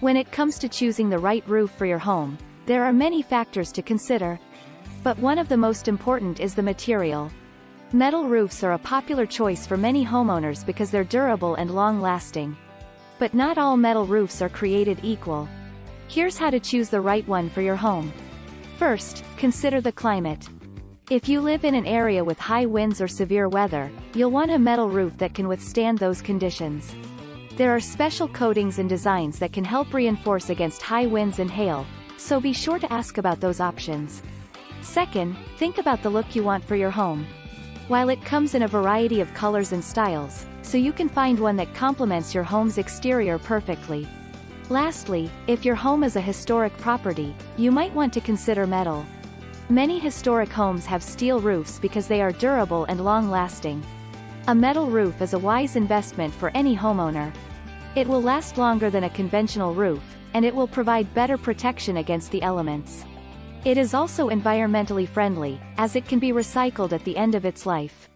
When it comes to choosing the right roof for your home, there are many factors to consider. But one of the most important is the material. Metal roofs are a popular choice for many homeowners because they're durable and long-lasting. But not all metal roofs are created equal. Here's how to choose the right one for your home. First, consider the climate. If you live in an area with high winds or severe weather, you'll want a metal roof that can withstand those conditions. There are special coatings and designs that can help reinforce against high winds and hail, so be sure to ask about those options. Second, think about the look you want for your home. While it comes in a variety of colors and styles, so you can find one that complements your home's exterior perfectly. Lastly, if your home is a historic property, you might want to consider metal. Many historic homes have steel roofs because they are durable and long-lasting. A metal roof is a wise investment for any homeowner. It will last longer than a conventional roof, and it will provide better protection against the elements. It is also environmentally friendly, as it can be recycled at the end of its life.